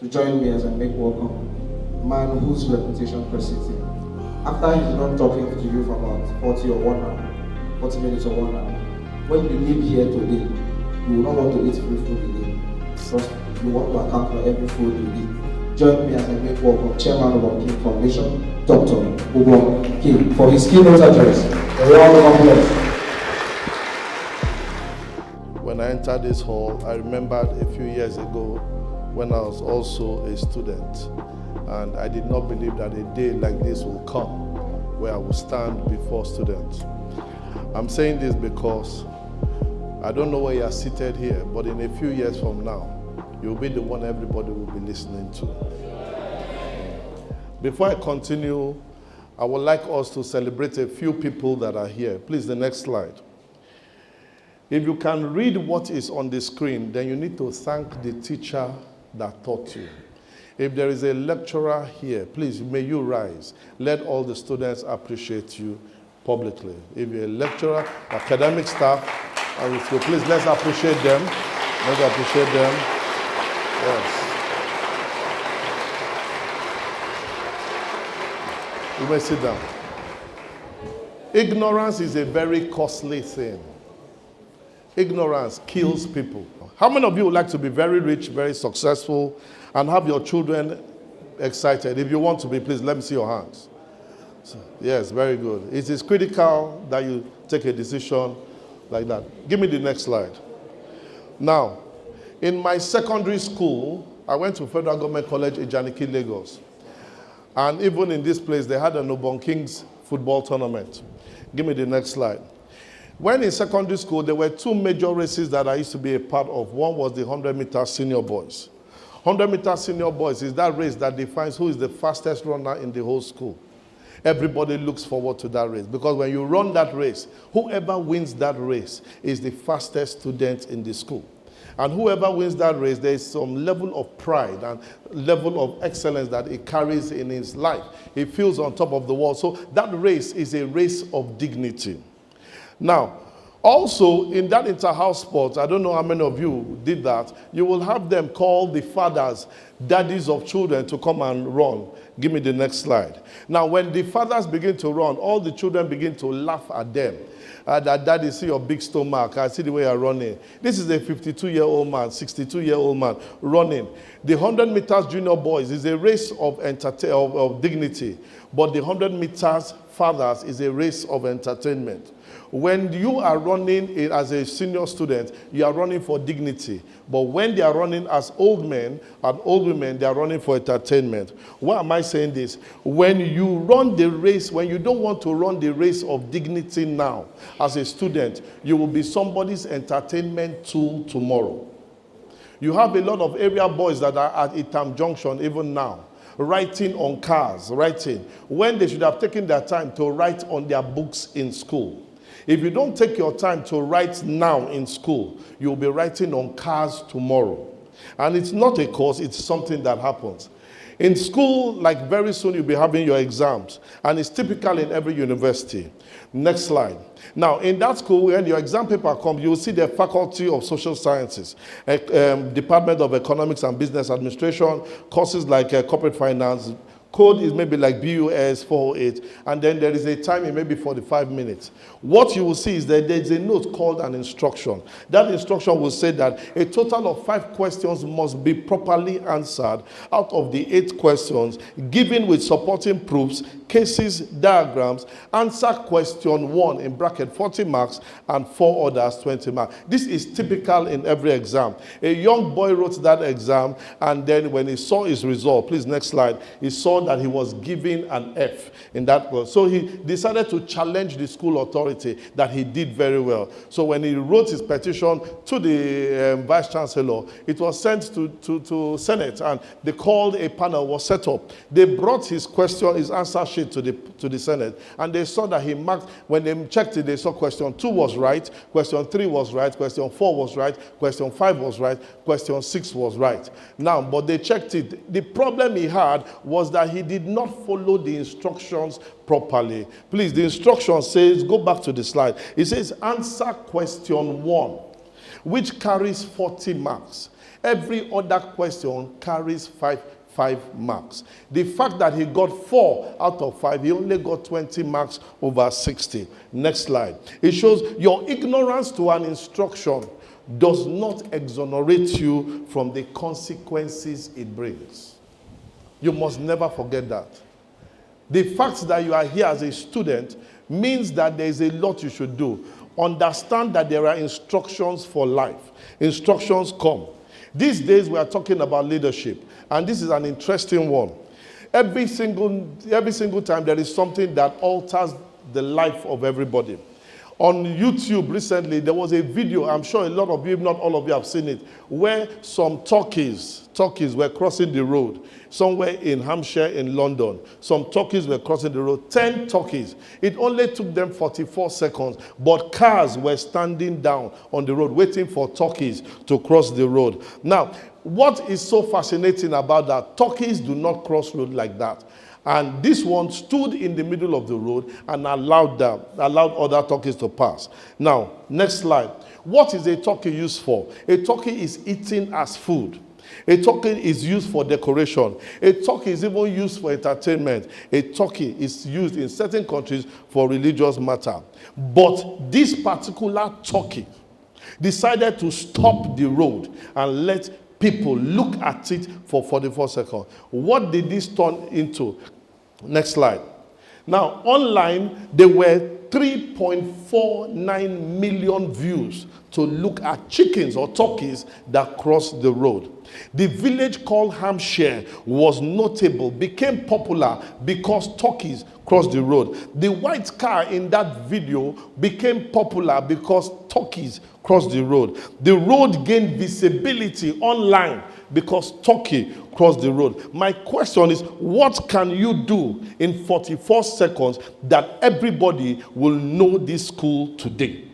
to join me as I make welcome a man whose reputation precedes him. After he's done talking to you for about 40 or 1 hour, 40 minutes or 1 hour, when you leave here today, you will not want to eat free food again. Because you want to account for every food you eat. Join me as I make welcome Chairman of Ubong King Foundation, Dr. Ubong King, for his keynote address. A round of applause. When I entered this hall, I remembered a few years ago when I was also a student, and I did not believe that a day like this will come where I will stand before students. I'm saying this because I don't know where you are seated here, but in a few years from now, you'll be the one everybody will be listening to. Before I continue, I would like us to celebrate a few people that are here. Please, the next slide. If you can read what is on the screen, then you need to thank the teacher that taught you. If there is a lecturer here, please, may you rise. Let all the students appreciate you publicly. If you're a lecturer, academic staff, please, let's appreciate them. Let's appreciate them. Yes. You may sit down. Ignorance is a very costly thing. Ignorance kills people. How many of you would like to be very rich, very successful, and have your children excited? If you want to be, please let me see your hands. Yes, very good. It is critical that you take a decision like that. Give me the next slide. Now, in my secondary school, I went to Federal Government College in Janiki, Lagos. And even in this place, they had an Ubong Kings football tournament. Give me the next slide. When in secondary school, there were two major races that I used to be a part of. One was the 100-meter senior boys. 100-meter senior boys is that race that defines who is the fastest runner in the whole school. Everybody looks forward to that race because when you run that race, whoever wins that race is the fastest student in the school. And whoever wins that race, there is some level of pride and level of excellence that he carries in his life. He feels on top of the world. So that race is a race of dignity. Now, also in that inter-house sport, I don't know how many of you did that, you will have them call the fathers, daddies of children to come and run. Give me the next slide. Now, when the fathers begin to run, all the children begin to laugh at them. That daddy, see your big stomach. I see the way you're running. This is a 52-year-old man, 62-year-old man running. The 100 meters junior boys is a race of dignity, but the 100 meters fathers is a race of entertainment. When you are running as a senior student, you are running for dignity. But when they are running as old men and old women, they are running for entertainment. Why am I saying this? When you run the race, when you don't want to run the race of dignity now, as a student, you will be somebody's entertainment tool tomorrow. You have a lot of area boys that are at Itam Junction even now, writing on cars, when they should have taken their time to write on their books in school. If you don't take your time to write now in school, you'll be writing on cars tomorrow. And it's not a course, it's something that happens. In school, like very soon you'll be having your exams. And it's typical in every university. Next slide. Now, in that school, when your exam paper comes, you'll see the Faculty of Social Sciences, Department of Economics and Business Administration, courses like Corporate Finance. Code is maybe like BUS 408, and then there is a time in maybe 45 minutes. What you will see is that there is a note called an instruction. That instruction will say that a total of 5 questions must be properly answered out of the 8 questions, given with supporting proofs, cases, diagrams. Answer question 1 in bracket 40 marks and 4 others 20 marks. This is typical in every exam. A young boy wrote that exam, and then when he saw his result, please next slide, he saw that he was given an F in that course. So he decided to challenge the school authority that he did very well. So when he wrote his petition to the vice chancellor, it was sent to Senate, and they called a panel, was set up. They brought his question, his answer sheet to the Senate, and they saw that he marked, when they checked it, they saw question 2 was right, question 3 was right, question 4 was right, question 5 was right, question 6 was right. Now, but they checked it. The problem he had was that he did not follow the instructions properly. Please, the instruction says, go back to the slide. It says, answer question 1, which carries 40 marks. Every other question carries five marks. The fact that he got 4 out of 5, he only got 20 marks over 60. Next slide. It shows your ignorance to an instruction does not exonerate you from the consequences it brings. You must never forget that. The fact that you are here as a student means that there is a lot you should do. Understand that there are instructions for life. Instructions come. These days we are talking about leadership, and this is an interesting one. Every single time there is something that alters the life of everybody. On YouTube recently, there was a video, I'm sure a lot of you, if not all of you, have seen it, where some turkeys were crossing the road somewhere in Hampshire in London. Some turkeys were crossing the road, 10 turkeys. It only took them 44 seconds, but cars were standing down on the road waiting for turkeys to cross the road. Now, what is so fascinating about that? Turkeys do not cross road like that. And this one stood in the middle of the road and allowed other turkeys to pass. Now, next slide. What is a turkey used for? A turkey is eaten as food. A turkey is used for decoration. A turkey is even used for entertainment. A turkey is used in certain countries for religious matter. But this particular turkey decided to stop the road and let people look at it for 44 seconds. What did this turn into? Next slide. Now, online, there were 3.49 million views to look at chickens or turkeys that crossed the road. The village called Hampshire was notable, became popular because turkeys crossed the road. The white car in that video became popular because turkeys crossed the road. The road gained visibility online because turkey crossed the road. My question is, what can you do in 44 seconds that everybody will know this school today?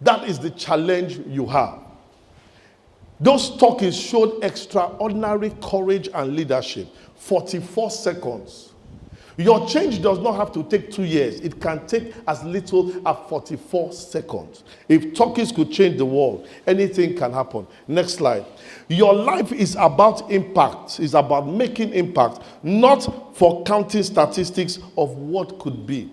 That is the challenge you have. Those turkeys showed extraordinary courage and leadership. 44 seconds. Your change does not have to take 2 years. It can take as little as 44 seconds. If turkeys could change the world, anything can happen. Next slide. Your life is about impact. It's about making impact, not for counting statistics of what could be.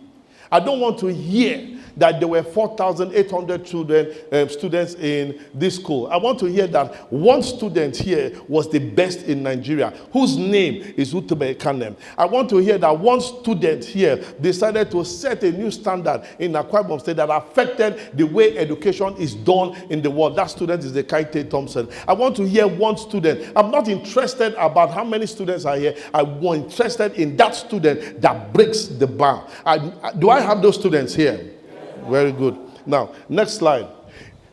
I don't want to hear that there were 4,800 students in this school. I want to hear that one student here was the best in Nigeria, whose name is Utube Kanem. I want to hear that one student here decided to set a new standard in Awka Ibom State that affected the way education is done in the world. That student is the Kaite Thompson. I want to hear one student. I'm not interested about how many students are here. I'm more interested in that student that breaks the bar. Do I have those students here? Very good. Now, next slide.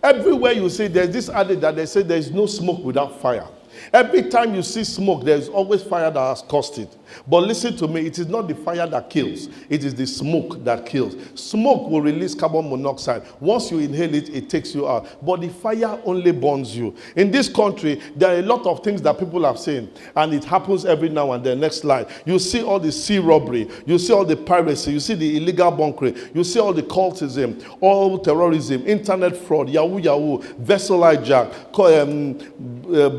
Everywhere you see, there's this adage that they say there is no smoke without fire. Every time you see smoke, there's always fire that has caused it. But listen to me, it is not the fire that kills. It is the smoke that kills. Smoke will release carbon monoxide. Once you inhale it, it takes you out. But the fire only burns you. In this country, there are a lot of things that people have seen. And it happens every now and then. Next slide. You see all the sea robbery. You see all the piracy. You see the illegal bunkering. You see all the cultism, all terrorism, internet fraud, yahoo, vessel hijack,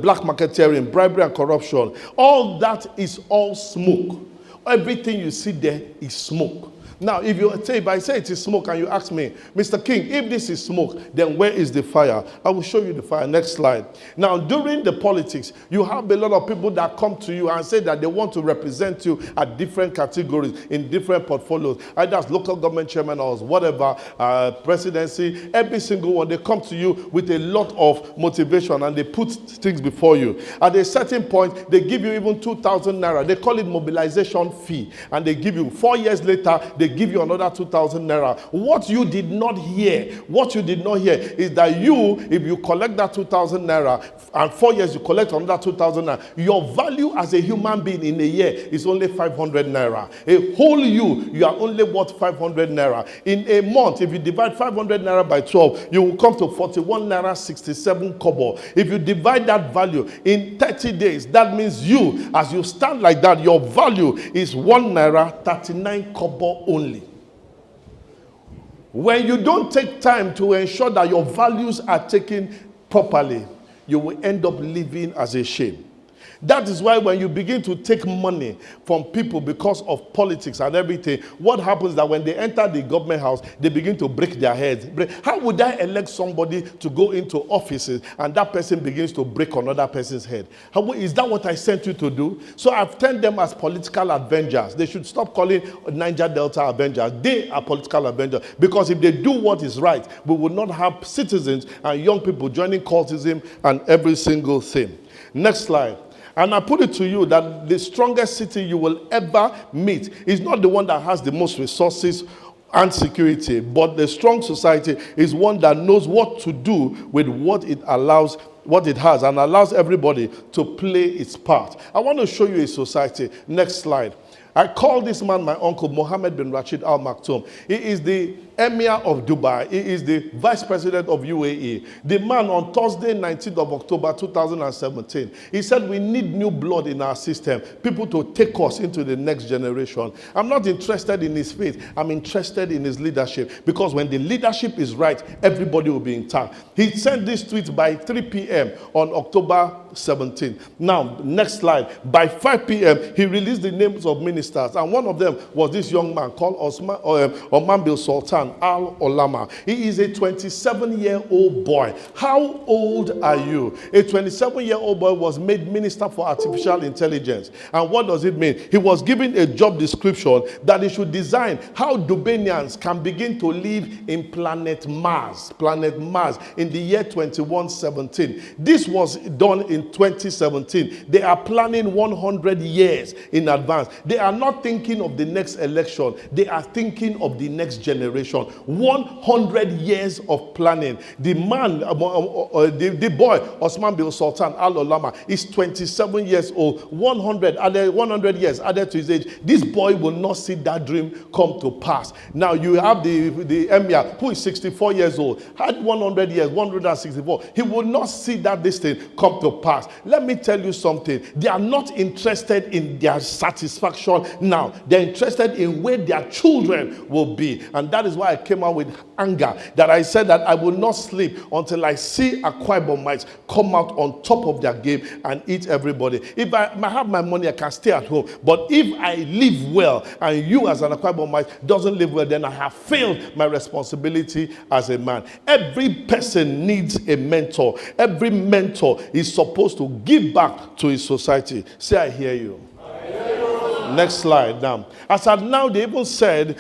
black marketeering, bribery and corruption. All that is all smoke. Everything you see there is smoke. Now, if I say it is smoke and you ask me, Mr. King, if this is smoke, then where is the fire? I will show you the fire. Next slide. Now, during the politics, you have a lot of people that come to you and say that they want to represent you at different categories, in different portfolios, either as local government chairman or whatever, presidency, every single one. They come to you with a lot of motivation and they put things before you. At a certain point, they give you even 2,000 naira. They call it mobilization fee. And they give you 4 years later, they give you another 2,000 naira. What you did not hear is that if you collect that 2,000 naira and 4 years you collect another 2,000 naira, your value as a human being in a year is only 500 naira. A whole you are only worth 500 naira. In a month, if you divide 500 naira by 12, you will come to 41 naira 67 kobo. If you divide that value in 30 days, that means you, as you stand like that, your value is 1 naira 39 kobo only. When you don't take time to ensure that your values are taken properly, you will end up living as a shame. That is why when you begin to take money from people because of politics and everything, what happens is that when they enter the government house, they begin to break their heads. How would I elect somebody to go into offices and that person begins to break another person's head? Is that what I sent you to do? So I've turned them as political avengers. They should stop calling Niger Delta avengers. They are political avengers. Because if they do what is right, we will not have citizens and young people joining cultism and every single thing. Next slide. And I put it to you that the strongest city you will ever meet is not the one that has the most resources and security, but the strong society is one that knows what to do with what it allows, what it has, and allows everybody to play its part. I want to show you a society. Next slide. I call this man my uncle, Mohammed bin Rashid Al Maktoum. He is the Emir of Dubai. He is the Vice President of UAE. The man on Thursday, 19th of October 2017, he said we need new blood in our system, people to take us into the next generation. I'm not interested in his faith. I'm interested in his leadership, because when the leadership is right, everybody will be intact. He sent this tweet by 3 p.m. on October 17th. Now, next slide. By 5 p.m., he released the names of ministers, and one of them was this young man called Oman Bil Sultan Al Olama. He is a 27-year-old boy. How old are you? A 27-year-old boy was made Minister for Artificial Intelligence. And what does it mean? He was given a job description that he should design how Dubanians can begin to live in planet Mars in the year 2117. This was done in 2017. They are planning 100 years in advance. They are not thinking of the next election. They are thinking of the next generation. 100 years of planning. The man, the boy, Osman bin Sultan Al Olama, is 27 years old. 100 years added to his age. This boy will not see that dream come to pass. Now you have the Emir, who is 64 years old, had 100 years, 164. He will not see that this thing come to pass. Let me tell you something. They are not interested in their satisfaction now. They're interested in where their children will be. And that is why I came out with anger, that I said that I will not sleep until I see Awka Ibomites come out on top of their game and eat everybody. If I have my money, I can stay at home. But if I live well and you as an Awka Ibomite doesn't live well, then I have failed my responsibility as a man. Every person needs a mentor. Every mentor is supposed to give back to his society. Say, I hear you. Next slide now. As at now, they even said,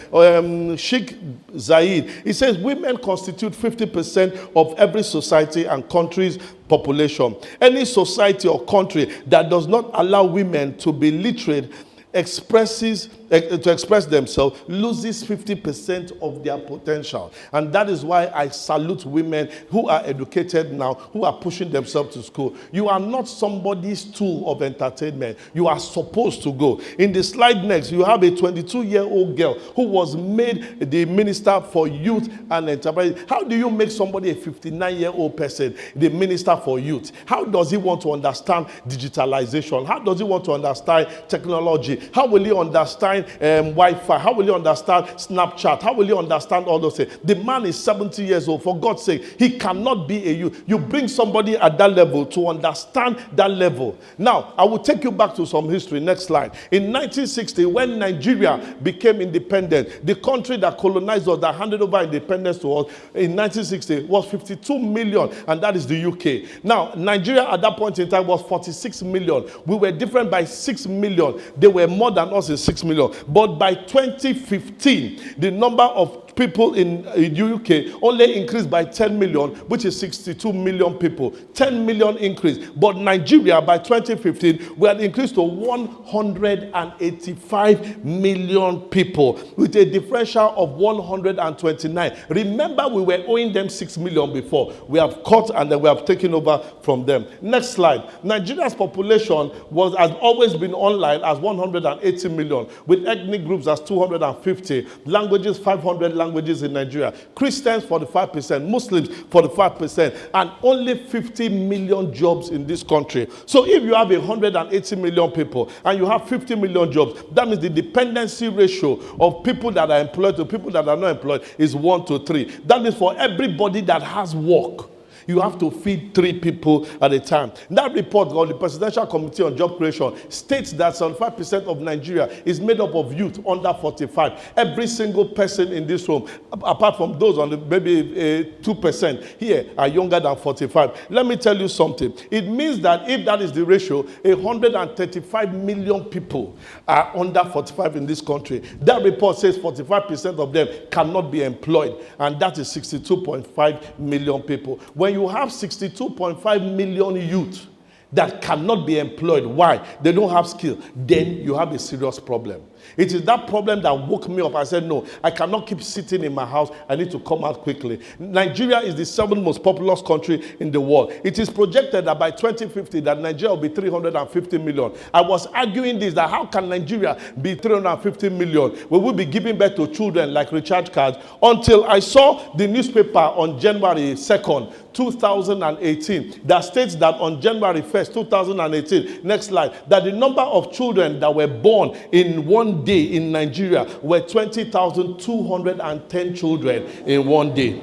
Sheikh Zayed, he says women constitute 50% of every society and country's population. Any society or country that does not allow women to be literate to express themselves loses 50% of their potential. And that is why I salute women who are educated now, who are pushing themselves to school. You are not somebody's tool of entertainment. You are supposed to go. In the slide next, you have a 22-year-old girl who was made the Minister for Youth and Enterprise. How do you make somebody a 59-year-old person the Minister for Youth? How does he want to understand digitalization? How does he want to understand technology? How will he understand Wi-Fi? How will he understand Snapchat? How will he understand all those things? The man is 70 years old. For God's sake, he cannot be a youth. You bring somebody at that level to understand that level. Now, I will take you back to some history. Next slide. In 1960, when Nigeria became independent, the country that colonized us, that handed over independence to us in 1960 was 52 million, and that is the UK. Now, Nigeria at that point in time was 46 million. We were different by 6 million. They were more than us in 6 million. But by 2015, the number of people in the UK only increased by 10 million, which is 62 million people. 10 million increase. But Nigeria, by 2015, we had increased to 185 million people with a differential of 129. Remember, we were owing them 6 million before. We have cut and then we have taken over from them. Next slide. Nigeria's population has always been online as 180 million, with ethnic groups as 250, languages 500 languages in Nigeria, Christians 45%, Muslims 45%, and only 50 million jobs in this country. So if you have 180 million people and you have 50 million jobs, that means the dependency ratio of people that are employed to people that are not employed is 1 to 3. That means for everybody that has work, You have to feed 3 people at a time. That report called the Presidential Committee on Job Creation states that 75% of Nigeria is made up of youth under 45. Every single person in this room, apart from those on the maybe 2% here, are younger than 45. Let me tell you something. It means that if that is the ratio, 135 million people are under 45 in this country. That report says 45% of them cannot be employed, and that is 62.5 million people. When you have 62.5 million youth that cannot be employed, why? They don't have skill. Then you have a serious problem. It is that problem that woke me up. I said, no, I cannot keep sitting in my house. I need to come out quickly. Nigeria is the 7th most populous country in the world. It is projected that by 2050 that Nigeria will be 350 million. I was arguing this, that how can Nigeria be 350 million? We will be giving birth to children like recharge cards, until I saw the newspaper on January 2nd, 2018, that states that on January 1st, 2018, next slide, that the number of children that were born in one day in Nigeria were 20,210 children in one day.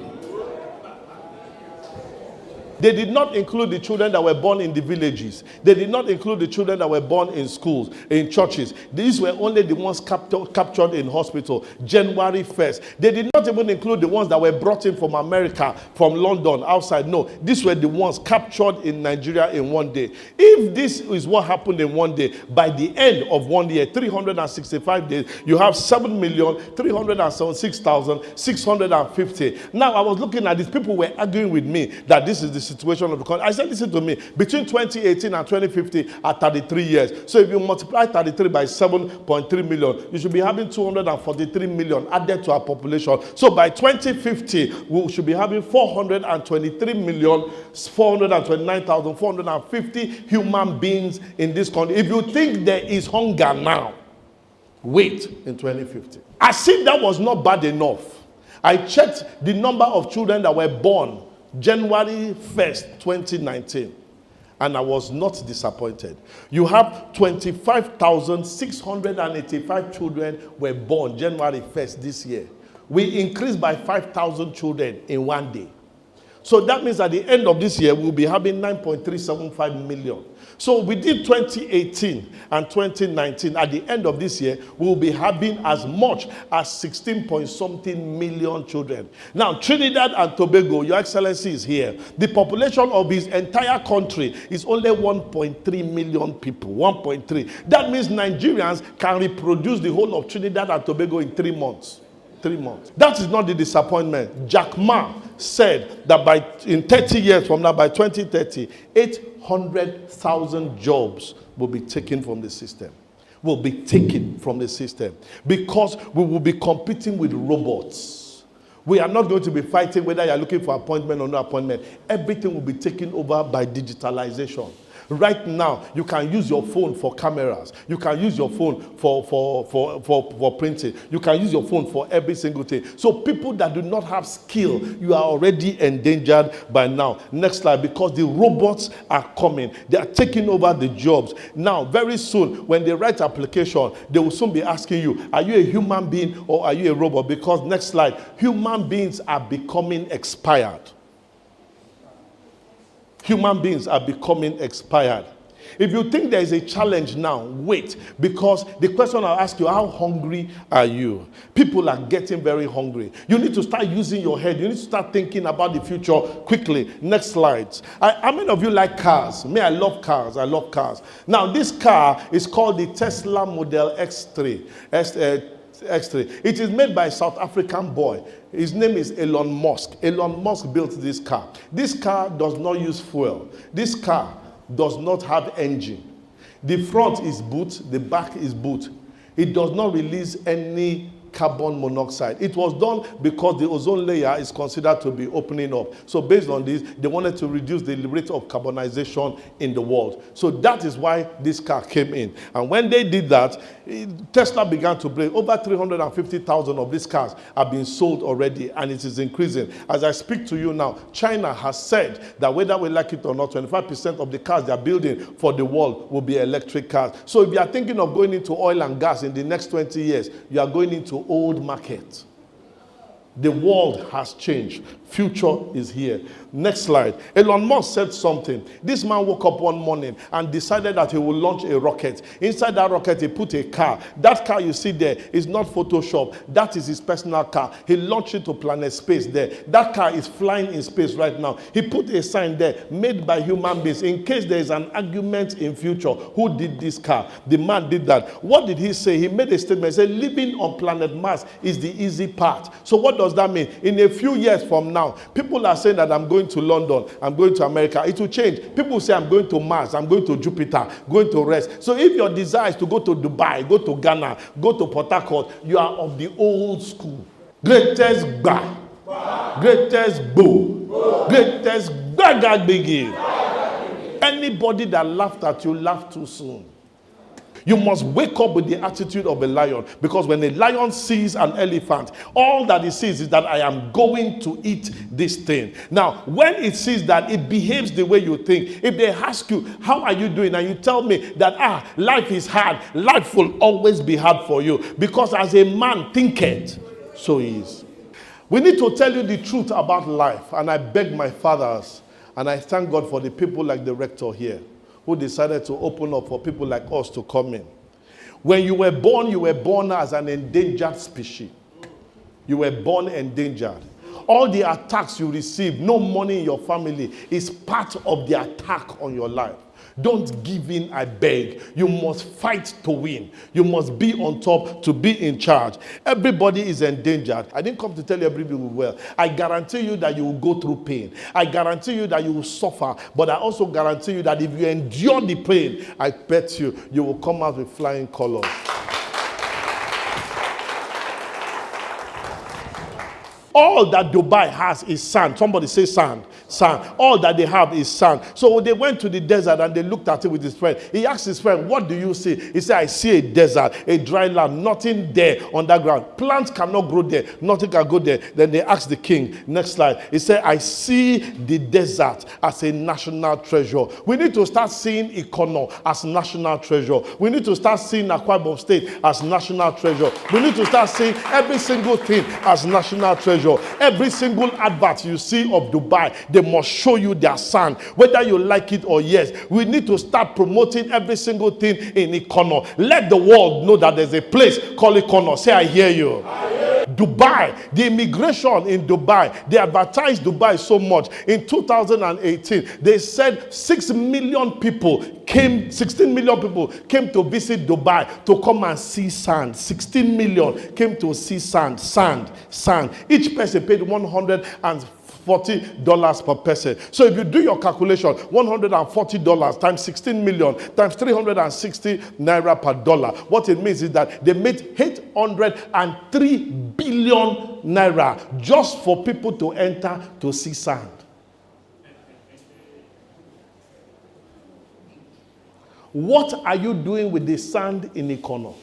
They did not include the children that were born in the villages. They did not include the children that were born in schools, in churches. These were only the ones captured in hospital, January 1st. They did not even include the ones that were brought in from America, from London, outside. No, these were the ones captured in Nigeria in one day. If this is what happened in one day, by the end of 1 year, 365 days, you have 7,376,650. Now, I was looking at these people were arguing with me that this is the situation of the country. I said, listen to me, between 2018 and 2050 are 33 years. So if you multiply 33 by 7.3 million, you should be having 243 million added to our population. So by 2050, we should be having 423,429,450 human beings in this country. If you think there is hunger now, wait in 2050. As if that was not bad enough, I checked the number of children that were born January 1st, 2019, and I was not disappointed. You have 25,685 children were born January 1st this year. We increased by 5,000 children in one day. So that means at the end of this year, we'll be having 9.375 million. So within 2018 and 2019, at the end of this year, we'll be having as much as 16 point something million children. Now, Trinidad and Tobago, Your Excellency, is here. The population of his entire country is only 1.3 million people. 1.3. That means Nigerians can reproduce the whole of Trinidad and Tobago in 3 months. 3 months. That is not the disappointment. Jack Ma said that in 30 years from now, by 2030, 800,000 jobs will be taken from the system. Will be taken from the system because we will be competing with robots. We are not going to be fighting whether you are looking for appointment or no appointment. Everything will be taken over by digitalization. Right now, you can use your phone for cameras. You can use your phone for printing. You can use your phone for every single thing. So people that do not have skill, you are already endangered by now. Next slide, because the robots are coming. They are taking over the jobs. Now, very soon, when they write application, they will soon be asking you, are you a human being or are you a robot? Because, next slide, human beings are becoming expired. Human beings are becoming expired. If you think there is a challenge now, wait. Because the question I'll ask you, how hungry are you? People are getting very hungry. You need to start using your head. You need to start thinking about the future quickly. Next slides. How many of you like cars? Me, I love cars. I love cars. Now, this car is called the Tesla Model X3. X3. It is made by a South African boy. His name is Elon Musk. Elon Musk built this car. This car does not use fuel. This car does not have engine. The front is boot, the back is boot. It does not release any carbon monoxide. It was done because the ozone layer is considered to be opening up. So based on this, they wanted to reduce the rate of carbonization in the world. So that is why this car came in. And when they did that, Tesla began to break. Over 350,000 of these cars are being sold already, and it is increasing. As I speak to you now, China has said that whether we like it or not, 25% of the cars they are building for the world will be electric cars. So if you are thinking of going into oil and gas in the next 20 years, you are going into old market. The world has changed. Future is here. Next slide. Elon Musk said something. This man woke up one morning and decided that he will launch a rocket. Inside that rocket, he put a car. That car you see there is not Photoshop. That is his personal car. He launched it to planet space there. That car is flying in space right now. He put a sign there, made by human beings, in case there is an argument in future. Who did this car? The man did that. What did he say? He made a statement. He said, living on planet Mars is the easy part. So what does that mean? In a few years from now, people are saying that I'm going to London, I'm going to America. It will change. People say I'm going to Mars, I'm going to Jupiter, going to rest. So if your desire is to go to Dubai, go to Ghana, go to Port Harcourt, you are of the old school. Greatest ba, greatest boo, greatest bagagbigi. Anybody that laughed at you laughed too soon. You must wake up with the attitude of a lion, because when a lion sees an elephant, all that it sees is that I am going to eat this thing. Now, when it sees that, it behaves the way you think. If they ask you, how are you doing? And you tell me that, life is hard. Life will always be hard for you, because as a man thinketh, so he is. We need to tell you the truth about life. And I beg my fathers, and I thank God for the people like the rector here, who decided to open up for people like us to come in. When you were born as an endangered species. You were born endangered. All the attacks you receive, no money in your family, is part of the attack on your life. Don't give in, I beg. You must fight to win. You must be on top to be in charge. Everybody is endangered. I didn't come to tell you everybody will well. I guarantee you that you will go through pain. I guarantee you that you will suffer. But I also guarantee you that if you endure the pain, I bet you will come out with flying colors. All that Dubai has is sand. Somebody say sand. Sand. All that they have is sand. So they went to the desert and they looked at it with his friend. He asked his friend, what do you see? He said, I see a desert, a dry land, nothing there underground. Plants cannot grow there. Nothing can go there. Then they asked the king. Next slide. He said, I see the desert as a national treasure. We need to start seeing Ikono as national treasure. We need to start seeing Awka Ibom State as national treasure. We need to start seeing every single thing as national treasure. Every single advert you see of Dubai, they must show you their sand, whether you like it or yes. We need to start promoting every single thing in Ikono. Let the world know that there's a place called Ikono. Say, I hear you. Dubai, the immigration in Dubai, they advertised Dubai so much. In 2018, they said 16 million people came to visit Dubai to come and see sand. 16 million came to see sand. Each person paid $140 per person. So if you do your calculation, $140 times 16 million times 360 naira per dollar, what it means is that they made 803 billion naira just for people to enter to see sand. What are you doing with the sand in Ikono?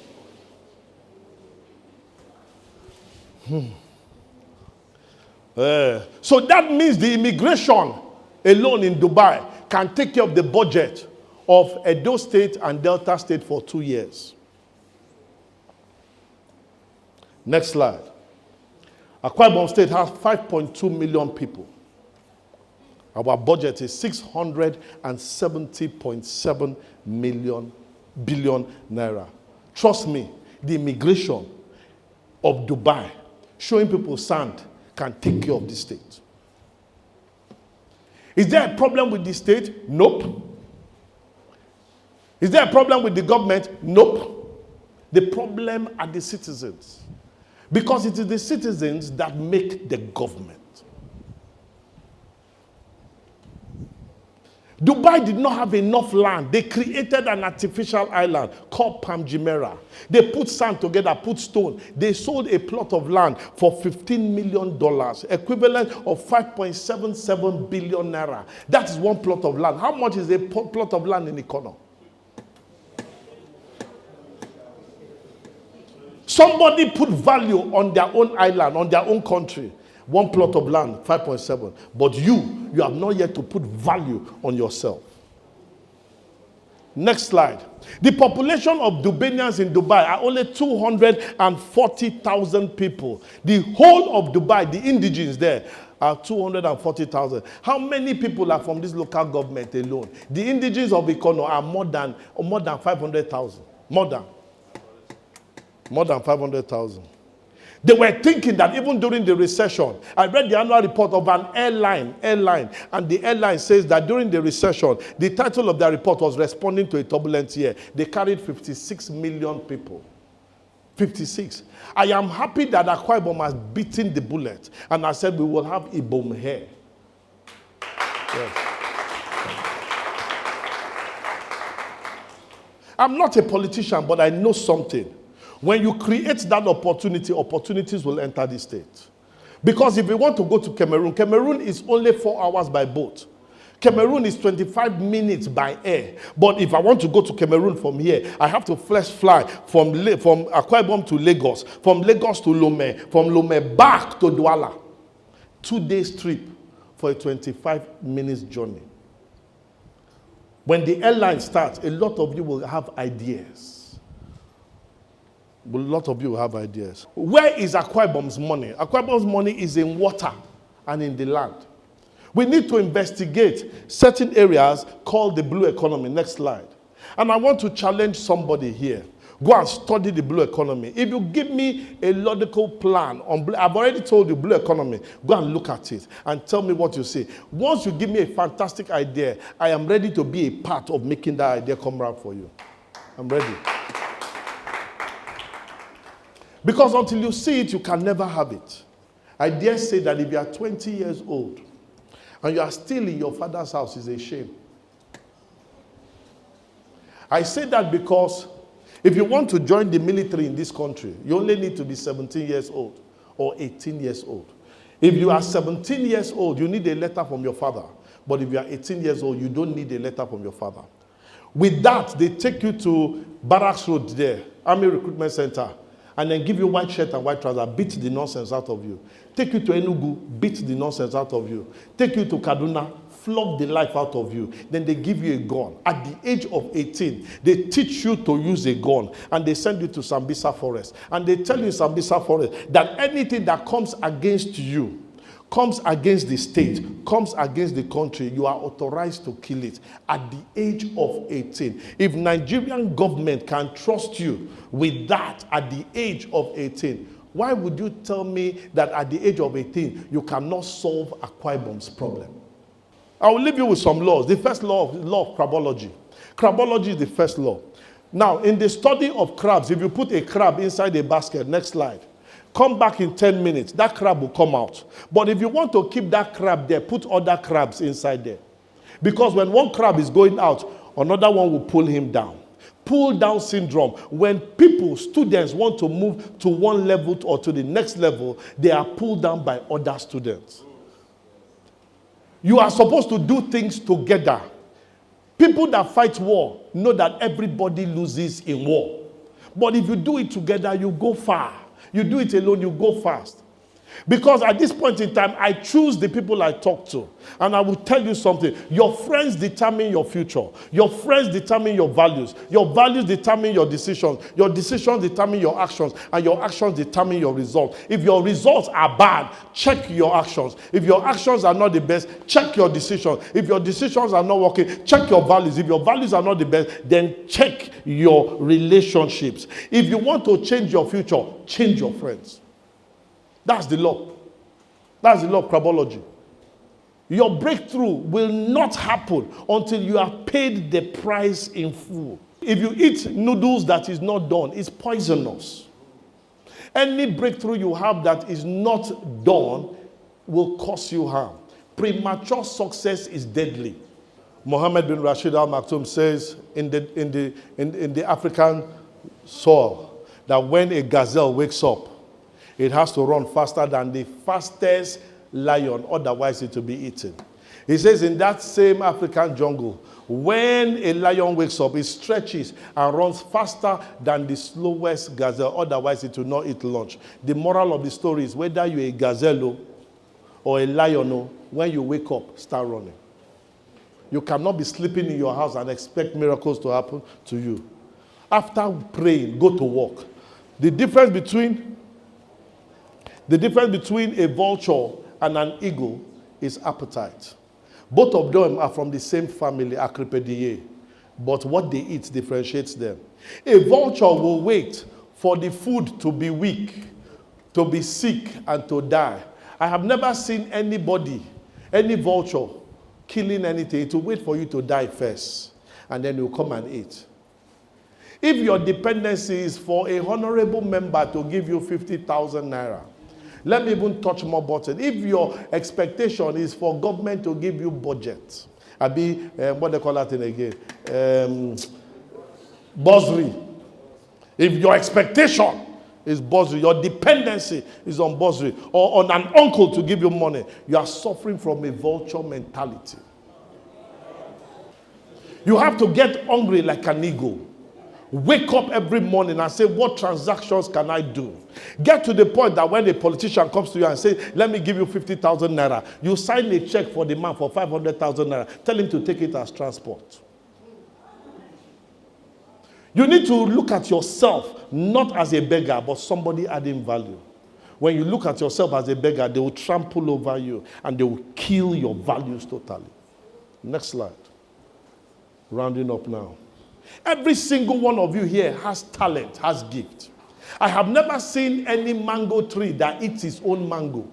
So that means the immigration alone in Dubai can take care of the budget of Edo State and Delta State for 2 years. Next slide. Awka Ibom State has 5.2 million people. Our budget is 670.7 billion naira. Trust me, the immigration of Dubai, showing people sand, can take care of the state. Is there a problem with the state? Nope. Is there a problem with the government? Nope. The problem are the citizens. Because it is the citizens that make the government. Dubai did not have enough land. They created an artificial island called Palm Jumeirah. They put sand together, put stone. They sold a plot of land for $15 million, equivalent of 5.77 billion naira. That is one plot of land. How much is a plot of land in Ikono? Somebody put value on their own island, on their own country. One plot of land, 5.7. But you have not yet to put value on yourself. Next slide. The population of Dubaians in Dubai are only 240,000 people. The whole of Dubai, the indigenes there, are 240,000. How many people are from this local government alone? The indigenes of Ikono are more than 500,000. More than 500,000. They were thinking that even during the recession, I read the annual report of an airline, and the airline says that during the recession, the title of their report was responding to a turbulent year. They carried 56 million people. 56. I am happy that Awka Ibom has beaten the bullet, and I said we will have Ibom here. Yes. I'm not a politician, but I know something. When you create that opportunity, opportunities will enter the state. Because if we want to go to Cameroon, Cameroon is only 4 hours by boat. Cameroon is 25 minutes by air. But if I want to go to Cameroon from here, I have to fly from Awka Ibom to Lagos, from Lagos to Lomé, from Lomé back to Douala. 2 days trip for a 25 minutes journey. When the airline starts, a lot of you will have ideas. A lot of you have ideas. Where is Awka Ibom's money? Awka Ibom's money is in water and in the land. We need to investigate certain areas called the blue economy. Next slide. And I want to challenge somebody here. Go and study the blue economy. If you give me a logical plan on blue, I've already told you blue economy. Go and look at it and tell me what you see. Once you give me a fantastic idea, I am ready to be a part of making that idea come around for you. I'm ready. Because until you see it, you can never have it. I dare say that if you are 20 years old and you are still in your father's house, it's a shame. I say that because if you want to join the military in this country, you only need to be 17 years old or 18 years old. If you are 17 years old, you need a letter from your father. But if you are 18 years old, you don't need a letter from your father. With that, they take you to Barracks Road there, Army Recruitment Center, and then give you white shirt and white trousers, beat the nonsense out of you. Take you to Enugu, beat the nonsense out of you. Take you to Kaduna, flog the life out of you. Then they give you a gun. At the age of 18, they teach you to use a gun, and they send you to Sambisa Forest. And they tell you in Sambisa Forest that anything that comes against you, comes against the state, comes against the country, you are authorized to kill it at the age of 18. If Nigerian government can trust you with that at the age of 18, why would you tell me that at the age of 18, you cannot solve Awka Ibom's problem? I will leave you with some laws. The first law of crabology. Crabology is the first law. Now, in the study of crabs, if you put a crab inside a basket, next slide, come back in 10 minutes, that crab will come out. But if you want to keep that crab there, put other crabs inside there. Because when one crab is going out, another one will pull him down. Pull down syndrome. When people, students want to move to one level or to the next level, they are pulled down by other students. You are supposed to do things together. People that fight war know that everybody loses in war. But if you do it together, you go far. You do it alone, you go fast. Because at this point in time, I choose the people I talk to. And I will tell you something. Your friends determine your future. Your friends determine your values. Your values determine your decisions. Your decisions determine your actions. And your actions determine your results. If your results are bad, check your actions. If your actions are not the best, check your decisions. If your decisions are not working, check your values. If your values are not the best, then check your relationships. If you want to change your future, change your friends. That's the law. That's the law of crabology. Your breakthrough will not happen until you have paid the price in full. If you eat noodles that is not done, it's poisonous. Any breakthrough you have that is not done will cause you harm. Premature success is deadly. Mohammed bin Rashid Al Maktoum says in the African soil that when a gazelle wakes up, it has to run faster than the fastest lion, otherwise it will be eaten. He says in that same African jungle, when a lion wakes up, it stretches and runs faster than the slowest gazelle, otherwise it will not eat lunch. The moral of the story is whether you're a gazelle or a lion, when you wake up, start running. You cannot be sleeping in your house and expect miracles to happen to you. After praying, go to work. The difference between a vulture and an eagle is appetite. Both of them are from the same family, Acripidae, but what they eat differentiates them. A vulture will wait for the food to be weak, to be sick, and to die. I have never seen anybody, any vulture, killing anything. It will wait for you to die first, and then it will come and eat. If your dependency is for a honorable member to give you 50,000 naira, let me even touch more button. If your expectation is for government to give you budget, what they call that thing again? Bursary. If your expectation is bursary, your dependency is on bursary, or on an uncle to give you money, you are suffering from a vulture mentality. You have to get hungry like an eagle. Wake up every morning and say, what transactions can I do? Get to the point that when a politician comes to you and says, let me give you 50,000 naira, you sign a check for the man for 500,000 naira. Tell him to take it as transport. You need to look at yourself not as a beggar, but somebody adding value. When you look at yourself as a beggar, they will trample over you and they will kill your values totally. Next slide. Rounding up now. Every single one of you here has talent, has gift. I have never seen any mango tree that eats its own mango.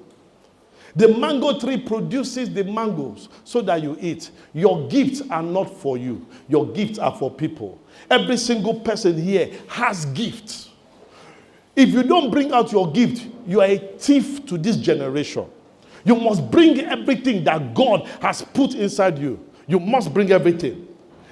The mango tree produces the mangoes so that you eat. Your gifts are not for you. Your gifts are for people. Every single person here has gifts. If you don't bring out your gift, you are a thief to this generation. You must bring everything that God has put inside you. You must bring everything.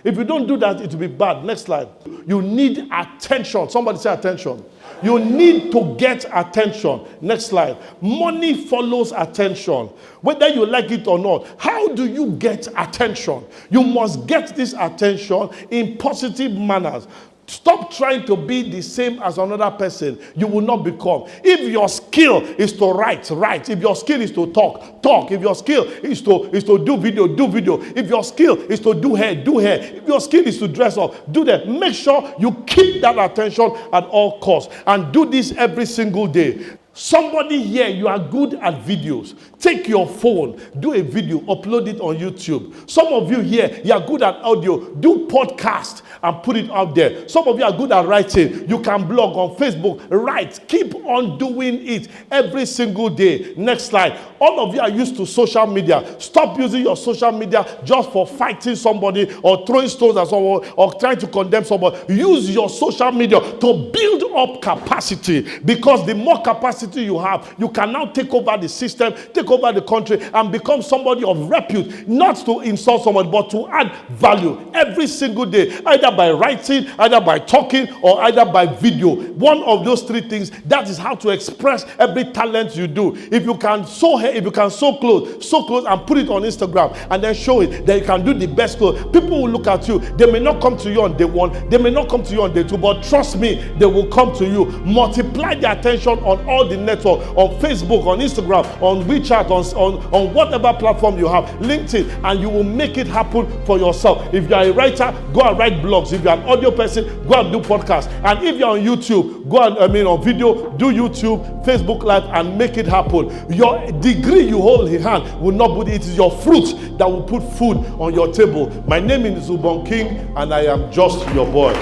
If you don't do that, it will be bad. Next slide. You need attention. Somebody say attention. You need to get attention. Next slide. Money follows attention. Whether you like it or not. How do you get attention? You must get this attention in positive manners. Stop trying to be the same as another person. You will not become. If your skill is to write, write. If your skill is to talk, talk. If your skill is to do video, do video. If your skill is to do hair, do hair. If your skill is to dress up, do that. Make sure you keep that attention at all costs. And do this every single day. Somebody here, you are good at videos. Take your phone, do a video, upload it on YouTube. Some of you here, you are good at audio. Do podcast and put it out there. Some of you are good at writing. You can blog on Facebook. Write. Keep on doing it every single day. Next slide. All of you are used to social media. Stop using your social media just for fighting somebody or throwing stones at someone or trying to condemn somebody. Use your social media to build up capacity, because the more capacity you have, you can now take over the system, take over the country, and become somebody of repute, not to insult someone, but to add value every single day, either by writing, either by talking, or either by video. One of those three things, that is how to express every talent you do. If you can sew hair, if you can sew clothes and put it on Instagram and then show it, then you can do the best clothes. People will look at you. They may not come to you on day one, they may not come to you on day two, but trust me, they will come to you. Multiply the attention on all the network, on Facebook, on Instagram, on WeChat, on whatever platform you have, LinkedIn, and you will make it happen for yourself. If you are a writer, go and write blogs. If you are an audio person, go and do podcasts. And if you are on YouTube, go and on video, do YouTube, Facebook Live, and make it happen. Your degree you hold in hand will not put it. It is your fruit that will put food on your table. My name is Ubong King, and I am just your boy.